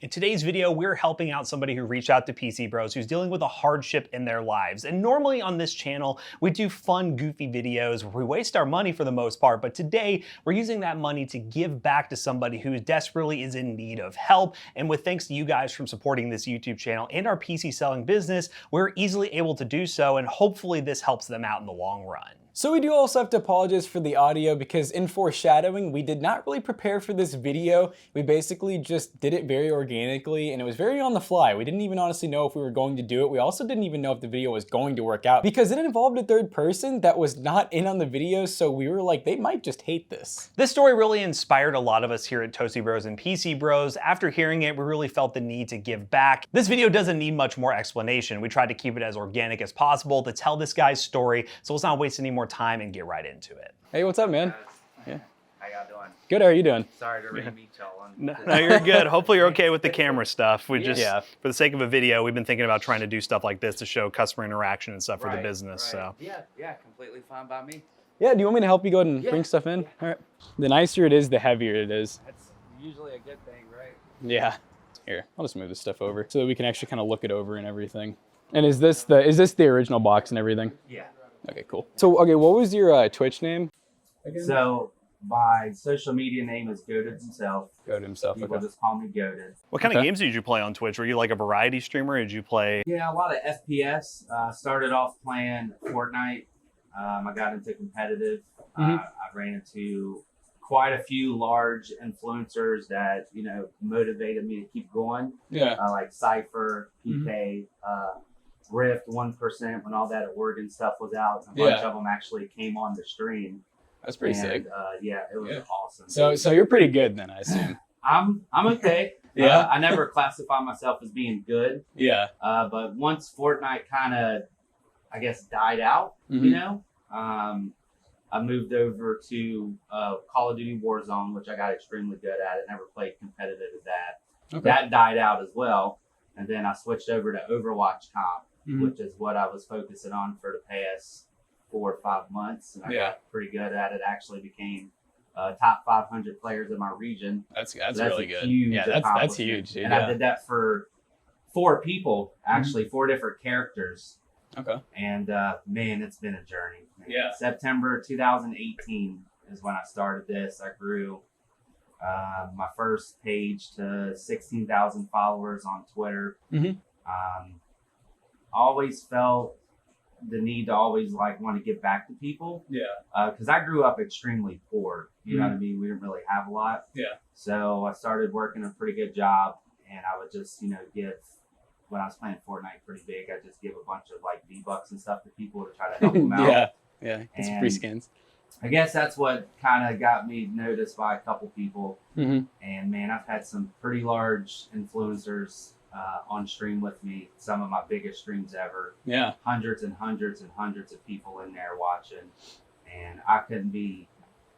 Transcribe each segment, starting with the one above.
In today's video, we're helping out somebody who reached out to PC Bros who's dealing with a hardship in their lives. And normally on this channel, we do fun, goofy videos where we waste our money for the most part, but today we're using that money to give back to somebody who desperately is in need of help. And with thanks to you guys from supporting this YouTube channel and our PC selling business, we're easily able to do so, and hopefully this helps them out in the long run. So we do also have to apologize for the audio because in foreshadowing, we did not really prepare for this video. We basically just did it very organically and it was very on the fly. We didn't even honestly know if we were going to do it. We also didn't even know if the video was going to work out because it involved a third person that was not in on the video. So we were like, they might just hate this. This story really inspired a lot of us here at Toasty Bros and PC Bros. After hearing it, we really felt the need to give back. This video doesn't need much more explanation. We tried to keep it as organic as possible to tell this guy's story, so let's not waste any more time and get right into it. Hey, what's up, man? Yeah. How y'all doing? Good, how are you doing? Sorry to re-meet y'all on No, you're good. Hopefully you're okay with the camera stuff. We just, Yeah. for the sake of a video, we've been thinking about trying to do stuff like this to show customer interaction and stuff for the business. So Yeah, completely fine by me. Yeah, do you want me to help you go ahead and Yeah. bring stuff in? All right. The nicer it is, the heavier it is. That's usually a good thing, right? Yeah. Here, I'll just move this stuff over so that we can actually kind of look it over and everything. And is this the original box and everything? Yeah. Okay, cool. So, okay, what was your Twitch name? So my social media name is Goated himself. Goated himself, People okay. just call me Goated. what kind of Okay. games did you play on Twitch? Were you like a variety streamer? Or did you play? Yeah, a lot of FPS. Started off playing Fortnite. I got into competitive. Mhm. I ran into quite a few large influencers that, motivated me to keep going. Yeah. Like Cypher, PK, Rift, 1%, when all that Oregon stuff was out. A bunch of them actually came on the stream. That's pretty sick. Yeah, it was awesome. So you're pretty good then, I assume. I'm okay. Yeah. I never classify myself as being good. Yeah. But once Fortnite kind of, I guess, died out, Mhm. I moved over to Call of Duty Warzone, which I got extremely good at. I never played competitive at that. Okay. That died out as well. And then I switched over to Overwatch Comp, Mhm. which is what I was focusing on for the past 4 or 5 months. And I got pretty good at it. Actually became top 500 players in my region. That's So really a good. huge Yeah, that's accomplishment. huge, dude. And I did that for 4 people, actually, 4 different characters. Okay. And man, it's been a journey. Man. Yeah. September 2018 is when I started this. I grew my first page to 16,000 followers on Twitter. Mhm. Always felt the need to always want to give back to people. Yeah. Because I grew up extremely poor. You know what I mean? We didn't really have a lot. Yeah. So I started working a pretty good job, and I would just, give. When I was playing Fortnite pretty big, I just give a bunch of V-Bucks and stuff to people to try to help them out. Yeah. Get some And free skins. I guess that's what kind of got me noticed by a couple people. Mm-hmm. And man, I've had some pretty large influencers on stream with me. Some of my biggest streams ever. Yeah. Hundreds and hundreds and hundreds of people in there watching. And I couldn't be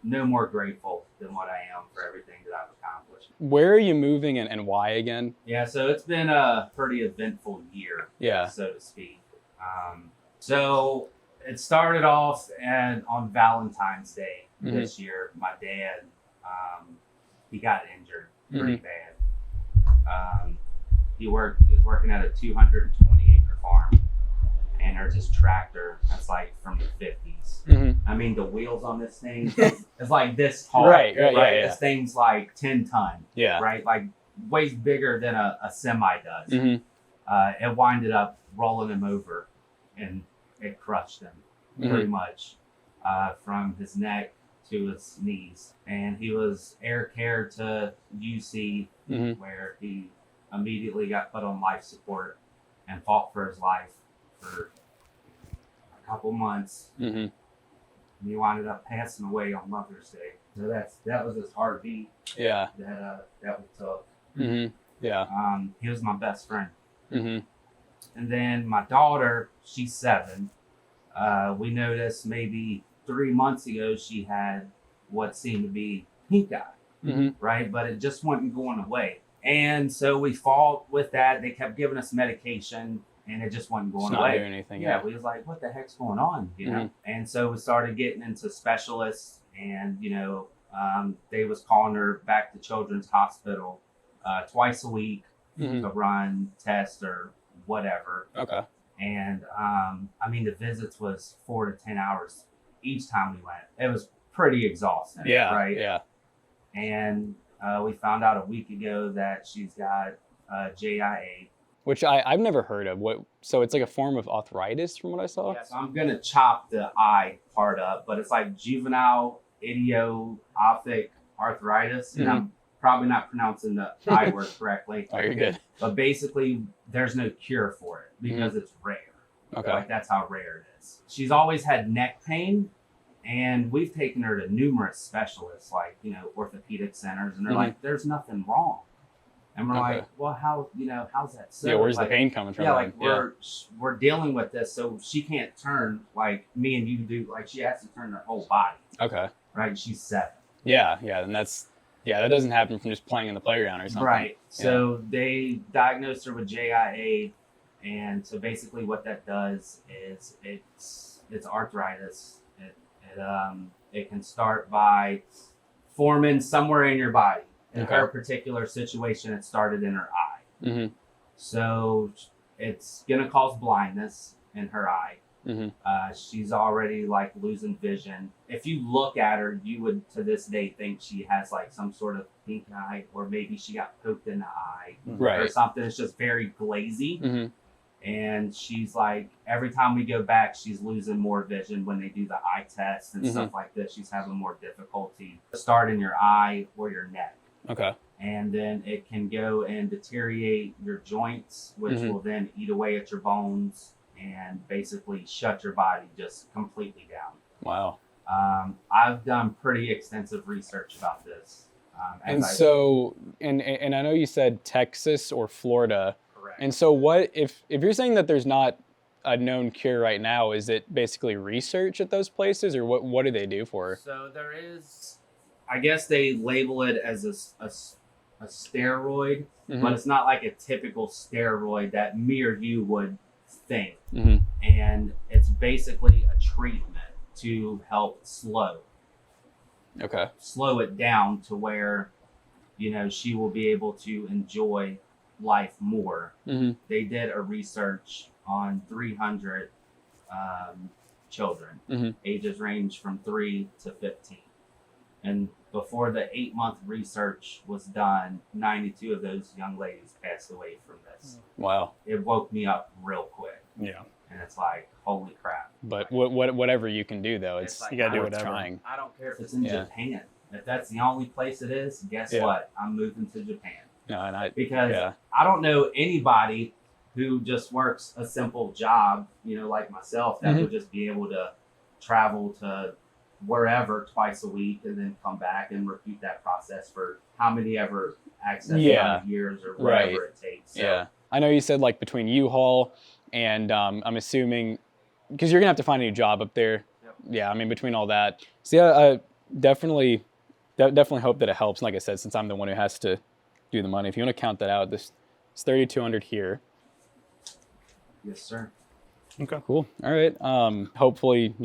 no more grateful than what I am for everything that I've accomplished. Where are you moving and why again? Yeah, so it's been a pretty eventful year, Yeah. so to speak. So it started off on Valentine's Day this year. My dad, he got injured pretty bad. He was working at a 220-acre farm, and there's this tractor that's from the 50s. I mean, the wheels on this thing is like this tall. Right. Yeah. This thing's 10 ton. Yeah. Right? Weighs bigger than a semi does. Mm-hmm. It winded up rolling him over, and it crushed him pretty much from his neck to his knees. And he was air cared to UC, where he immediately got put on life support and fought for his life for a couple months. And he wound up passing away on Mother's Day. So that was his heartbeat. Yeah. That we took. Yeah. He was my best friend. Mm-hmm. And then my daughter, she's 7. We noticed maybe 3 months ago she had what seemed to be pink eye, right? But it just wasn't going away. And so we fought with that. They kept giving us medication, and it just wasn't going It's away. not doing anything. Yeah, we was like, what the heck's going on? You know? And so we started getting into specialists, and they was calling her back to Children's Hospital twice a week Mhm. to run tests or whatever. Okay. And I mean, the visits was 4 to 10 hours each time we went. It was pretty exhausting. Yeah. Right. Yeah. And we found out a week ago that she's got JIA. Which I've never heard of. What? So it's like a form of arthritis, from what I saw. Yeah, so I'm gonna chop the I part up, but it's like juvenile idiopathic arthritis, and I'm probably not pronouncing the I word correctly. Oh, you're good. But basically, there's no cure for it because it's rare. Okay. Like that's how rare it is. She's always had neck pain, and we've taken her to numerous specialists, like orthopedic centers, and they're like, "There's nothing wrong." And we're like, well, how's that so? Yeah, where's like, the pain coming from? Yeah, like we're dealing with this, so she can't turn like me and you do. Like she has to turn her whole body. Okay. Right, she's 7. Yeah, and that doesn't happen from just playing in the playground or something. Right. So they diagnosed her with JIA, and so basically what that does is it's arthritis. It can start by forming somewhere in your body. In her particular situation, it started in her eye. Mm-hmm. So it's going to cause blindness in her eye. Mm-hmm. She's already like losing vision. If you look at her, you would to this day think she has like some sort of pink eye, or maybe she got poked in the eye or something. It's just very glazy. Mm-hmm. And she's like, every time we go back, she's losing more vision when they do the eye test and stuff like this. She's having more difficulty start in your eye or your neck. Okay. And then it can go and deteriorate your joints, which will then eat away at your bones and basically shut your body just completely down. Wow. I've done pretty extensive research about this. And I know you said Texas or Florida. Correct. And so what if you're saying that there's not a known cure right now, is it basically research at those places, or what do they do for her? So there is, I guess they label it as a steroid, but it's not like a typical steroid that me or you would think. And it's basically a treatment to help slow it down to where, she will be able to enjoy life more. They did a research on 300 children, ages range from 3 to 15. And before the 8-month research was done, 92 of those young ladies passed away from this. Wow. It woke me up real quick. Yeah. And it's like, holy crap. But whatever you can do, though, it's like, you gotta do worth whatever. trying. I don't care if it's in Japan. If that's the only place it is, guess what? I'm moving to Japan. No, Because I don't know anybody who just works a simple job, like myself, that would just be able to travel to wherever twice a week and then come back and repeat that process for how many ever years or whatever it takes. So, yeah. I know you said like between U-Haul and I'm assuming, because you're going to have to find a new job up there. Yep. Yeah, I mean, between all that. So yeah, I definitely hope that it helps. And like I said, since I'm the one who has to do the money, if you want to count that out, this is $3,200 here. Yes, sir. Okay. Cool. All right. Hopefully,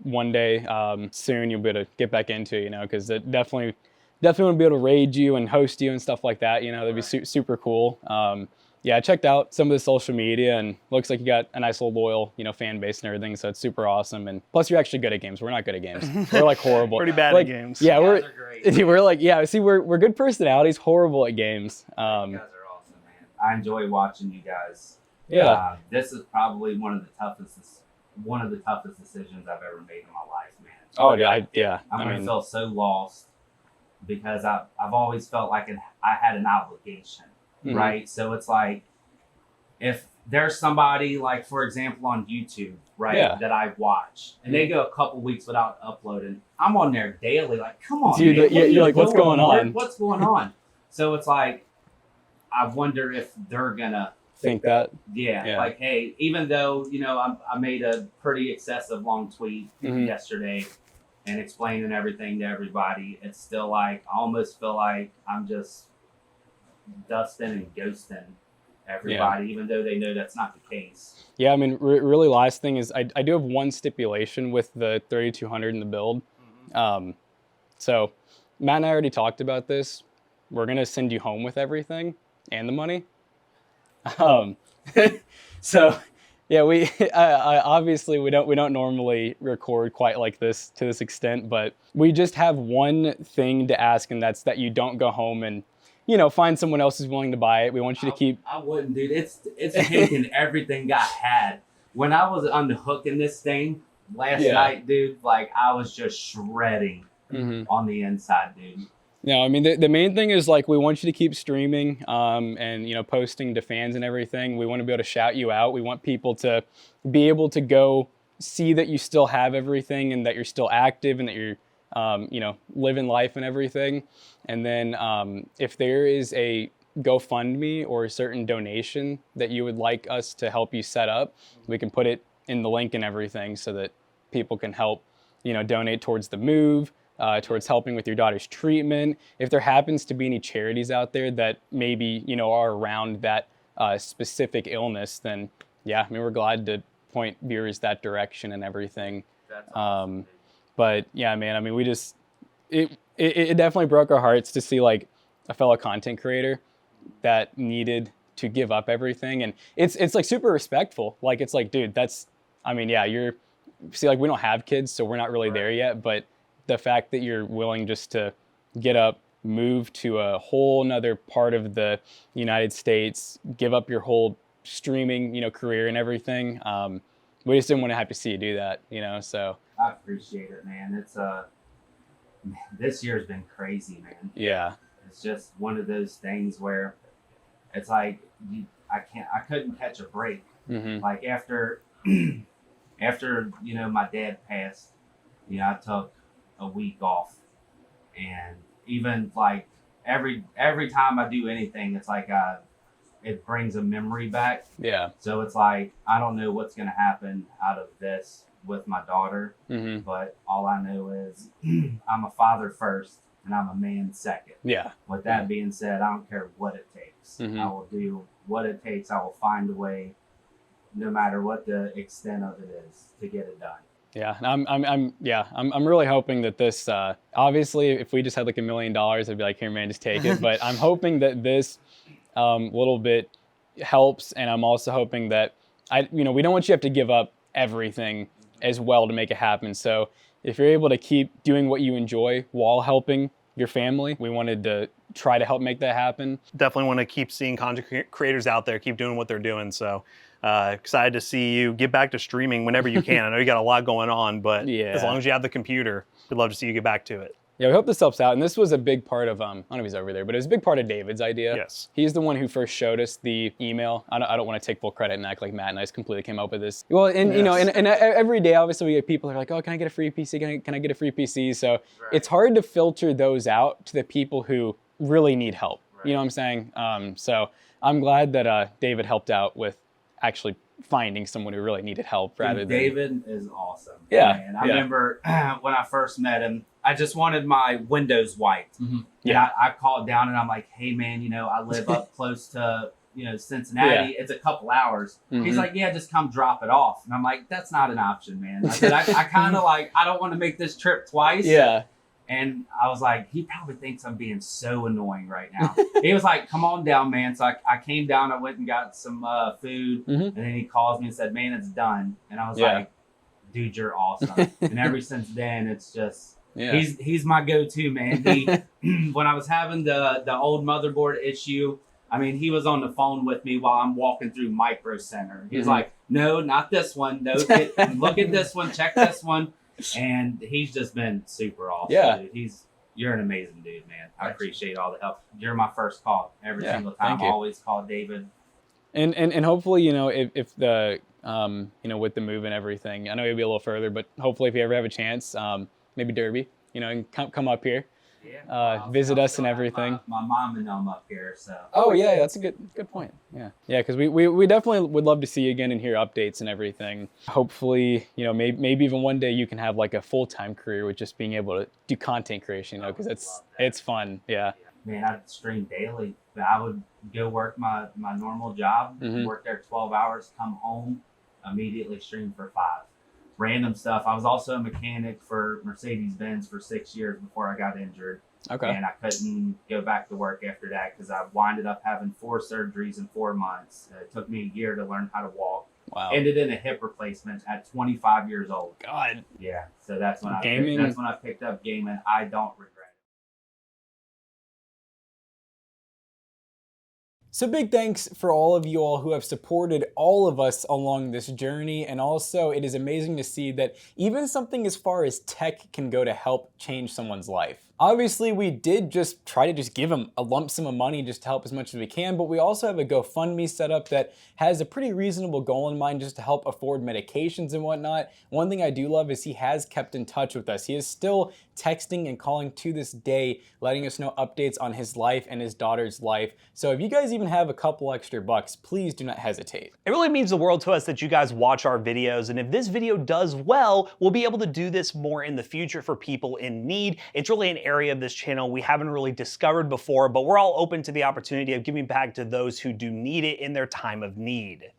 one day soon you'll be able to get back into it, because it definitely want to be able to raid you and host you and stuff like that. That'd be super cool. Yeah, I checked out some of the social media and looks like you got a nice little loyal, fan base and everything. So it's super awesome. And plus, you're actually good at games. We're not good at games. We're like horrible. Pretty bad at games. Yeah, You guys are great. we're like, yeah. See, we're good personalities, horrible at games. You guys are awesome, man. I enjoy watching you guys. Yeah. This is probably one of the toughest decisions I've ever made in my life, man. Oh yeah. I'm gonna feel so lost because I've always felt like I had an obligation, right? So it's like if there's somebody like, for example, on YouTube, right, that I watch, and they go a couple weeks without uploading, I'm on there daily. Like, come on, dude, man, you're like, what's going on? What's going on? So it's like, I wonder if they're gonna think that. Yeah, like, hey, even though, I made a pretty excessive long tweet yesterday and explaining everything to everybody, it's still like, I almost feel like I'm just dusting and ghosting everybody, even though they know that's not the case. Yeah, I mean, really last thing is I do have one stipulation with the 3200 in the build. So Matt and I already talked about this. we're gonna send you home with everything and the money. Um, so yeah, we obviously we don't normally record quite like this to this extent, but we just have one thing to ask, and that's that you don't go home and, you know, find someone else who's willing to buy it. We want you to keep. I wouldn't, dude. It's taking everything I had. When I was unhooking this thing last night, dude, like I was just shredding on the inside, dude. No, I mean, the main thing is, like, we want you to keep streaming and, you know, posting to fans and everything. We want to be able to shout you out. We want people to be able to go see that you still have everything and that you're still active and that you're, you know, living life and everything. And then if there is a GoFundMe or a certain donation that you would like us to help you set up, we can put it in the link and everything so that people can help, you know, donate towards the move. Towards helping with your daughter's treatment. If there happens to be any charities out there that maybe, you know, are around that specific illness, then yeah, I mean, we're glad to point viewers that direction and everything. That's awesome. But yeah, man, I mean, we just, it definitely broke our hearts to see like a fellow content creator that needed to give up everything. And it's like super respectful. Like, it's like, dude, that's, I mean, yeah, see, like we don't have kids, so we're not really there yet, but the fact that you're willing just to get up, move to a whole nother part of the United States, give up your whole streaming, you know, career and everything. We just didn't want to have to see you do that, you know, so. I appreciate it, man. It's this year's been crazy, man. Yeah. It's just one of those things where it's like, I couldn't catch a break. Like after, you know, my dad passed, you know, I took a week off, and even like every time I do anything, it's like it brings a memory back. Yeah. So it's like I don't know what's gonna happen out of this with my daughter, but all I know is I'm a father first and I'm a man second. Yeah. With that being said, I don't care what it takes. I will do what it takes. I will find a way, no matter what the extent of it is, to get it done. Yeah, and I'm really hoping that this, obviously if we just had like $1 million, I'd be like, here man, just take it. But I'm hoping that this little bit helps, and I'm also hoping that we don't want you to have to give up everything as well to make it happen. So if you're able to keep doing what you enjoy while helping your family, we wanted to try to help make that happen. Definitely want to keep seeing content creators out there, keep doing what they're doing. So excited to see you get back to streaming whenever you can. I know you got a lot going on, but as long as you have the computer, we'd love to see you get back to it. Yeah, we hope this helps out. And this was a big part of, I don't know if he's over there, but it was a big part of David's idea. Yes. He's the one who first showed us the email. I don't want to take full credit and act like Matt and I just completely came up with this. Well, and you know, and every day, obviously, we get people who are like, oh, can I get a free PC? Can I get a free PC? So it's hard to filter those out to the people who really need help. You know what I'm saying? So I'm glad that David helped out with actually finding someone who really needed help rather than... David is awesome. Yeah. Man. I remember when I first met him, I just wanted my windows wiped. Yeah. I called down and I'm like, hey man, you know, I live up close to, you know, Cincinnati. It's a couple hours. He's like, yeah, just come drop it off. And I'm like, that's not an option, man. I said, I kind of like, I don't want to make this trip twice. Yeah. And I was like, he probably thinks I'm being so annoying right now. He was like, come on down, man. So I came down, I went and got some food. And then he calls me and said, man, it's done. And I was like, dude, you're awesome. And ever since then, it's just, he's my go-to, man. When I was having the old motherboard issue, I mean, he was on the phone with me while I'm walking through Micro Center. He's like, no, not this one. No, look at this one. Check this one. And he's just been super awesome. Yeah. Dude. You're an amazing dude, man. I appreciate all the help. You're my first call every single time. I always call David. And hopefully, you know, if the you know, with the move and everything, I know you'll be a little further, but hopefully if you ever have a chance, maybe Derby, you know, and come up here. Visit us and everything. My mom and them up here, so. Oh yeah, that's a good point. Yeah, because we definitely would love to see you again and hear updates and everything. Hopefully, you know, maybe even one day you can have like a full-time career with just being able to do content creation, you know, because it's fun. Yeah. Man, I'd stream daily. But I would go work my normal job, work there 12 hours, come home, immediately stream for 5. Random stuff. I was also a mechanic for Mercedes-Benz for 6 years before I got injured. Okay. And I couldn't go back to work after that because I winded up having 4 surgeries in 4 months. It took me a year to learn how to walk. Wow. Ended in a hip replacement at 25 years old. God. Yeah, so that's when Gaming. that's when I picked up gaming. I don't regret it. So big thanks for all of you all who have supported all of us along this journey, and also it is amazing to see that even something as far as tech can go to help change someone's life. Obviously, we did just try to give them a lump sum of money just to help as much as we can, but we also have a GoFundMe set up that has a pretty reasonable goal in mind just to help afford medications and whatnot. One thing I do love is he has kept in touch with us. He is still texting and calling to this day, letting us know updates on his life and his daughter's life. So if you guys even have a couple extra bucks, please do not hesitate. It really means the world to us that you guys watch our videos, and if this video does well, we'll be able to do this more in the future for people in need. It's really an area of this channel we haven't really discovered before, but we're all open to the opportunity of giving back to those who do need it in their time of need.